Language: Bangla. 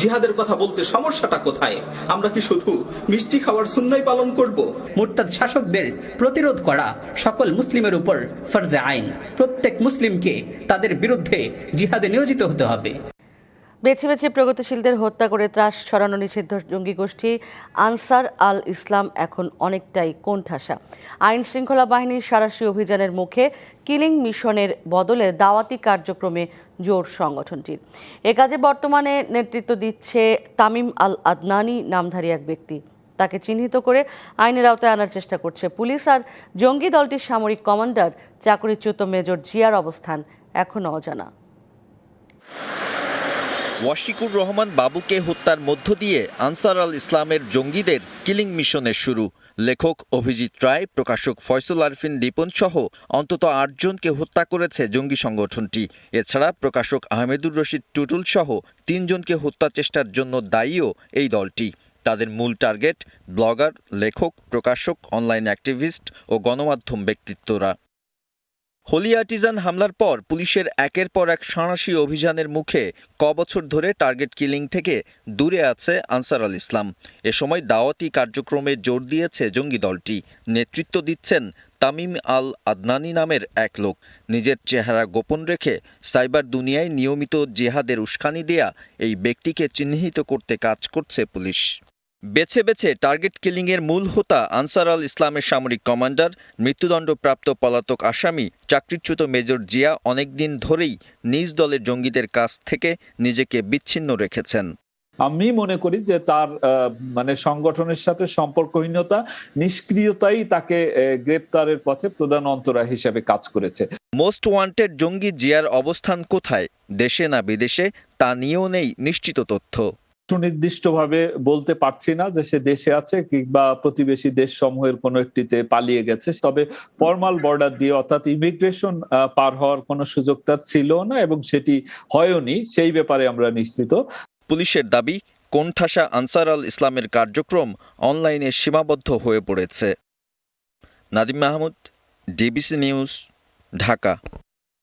জিহাদের কথা বলতে সমস্যাটা কোথায়? আমরা কি শুধু মিষ্টি খাওয়ার সুন্নাই পালন করব? মুরতাদ শাসকদের প্রতিরোধ করা সকল মুসলিমের উপর ফরজে আইন। প্রত্যেক মুসলিমকে তাদের বিরুদ্ধে জিহাদে নিয়োজিত হতে হবে। বেছে বেছে প্রগতিশীলদের হত্যা করে ত্রাস ছড়ানো নিষিদ্ধ জঙ্গি গোষ্ঠী আনসার আল ইসলাম এখন অনেকটাই কোণঠাসা। আইন শৃঙ্খলা বাহিনীর সাঁড়াশি অভিযানের মুখে কিলিং মিশনের বদলে দাওয়াতি কার্যক্রমে জোর সংগঠনটির। এ কাজে বর্তমানে নেতৃত্ব দিচ্ছে তামিম আল আদনানি নামধারী এক ব্যক্তি। তাকে চিহ্নিত করে আইনের আওতায় আনার চেষ্টা করছে পুলিশ। আর জঙ্গি দলটির সামরিক কমান্ডার চাকরিচ্যুত মেজর জিয়ার অবস্থান এখনও অজানা। ওয়াশিকুর রহমান বাবুকে হত্যার মধ্য দিয়ে আনসার আল ইসলামের জঙ্গিদের কিলিং মিশনের শুরু। লেখক অভিজিৎ রায়, প্রকাশক ফয়সল আরফিন দীপন সহ অন্তত ৮ জনকে হত্যা করেছে জঙ্গি সংগঠনটি। এছাড়া প্রকাশক আহমেদুর রশিদ টুটুল সহ ৩ জনকে হত্যা চেষ্টার জন্য দায়ীও এই দলটি। তাদের মূল টার্গেট ব্লগার, লেখক, প্রকাশক, অনলাইন অ্যাক্টিভিস্ট ও গণমাধ্যম ব্যক্তিত্বরা। হোলি আর্টিজান হামলার পর পুলিশের একের পর এক সাঁড়াশি অভিযানের মুখে বছর ধরে টার্গেট কিলিং থেকে দূরে আছে আনসার আল ইসলাম। এ সময় দাওয়াতি কার্যক্রমে জোর দিয়েছে জঙ্গি দলটি। নেতৃত্ব দিচ্ছেন তামিম আল আদনানি নামের এক লোক। নিজের চেহারা গোপন রেখে সাইবার দুনিয়ায় নিয়মিত জিহাদের উস্কানি দেয়া এই ব্যক্তিকে চিহ্নিত করতে কাজ করছে পুলিশ। বেছে বেছে টার্গেট কিলিংয়ের মূল হোতা আনসার আল ইসলামের সামরিক কমান্ডার, মৃত্যুদণ্ডপ্রাপ্ত পলাতক আসামি চাকরিচ্যুত মেজর জিয়া অনেকদিন ধরেই নিজ দলের জঙ্গিদের কাছ থেকে নিজেকে বিচ্ছিন্ন রেখেছেন। আমি মনে করি যে তার সংগঠনের সাথে সম্পর্কহীনতা, নিষ্ক্রিয়তাই তাকে গ্রেপ্তারের পথে প্রধান অন্তরা হিসেবে কাজ করেছে। মোস্ট ওয়ান্টেড জঙ্গি জিয়ার অবস্থান কোথায়, দেশে না বিদেশে, তা নিয়েও নেই নিশ্চিত তথ্য। সুনির্দিষ্টভাবে বলতে পারছি না যে সে দেশে আছে কিংবা প্রতিবেশী দেশ সমূহের কোনো একটিতে পালিয়ে গেছে। তবে ফরমাল বর্ডার দিয়ে অর্থাৎ ইমিগ্রেশন পার হওয়ার কোনো সুযোগ তার ছিল না এবং সেটি হয়নি, সেই ব্যাপারে আমরা নিশ্চিত। পুলিশের দাবি, কোণঠাসা আনসার আল ইসলামের কার্যক্রম অনলাইনে সীমাবদ্ধ হয়ে পড়েছে। Nadim Mahmud, DBC News, Dhaka.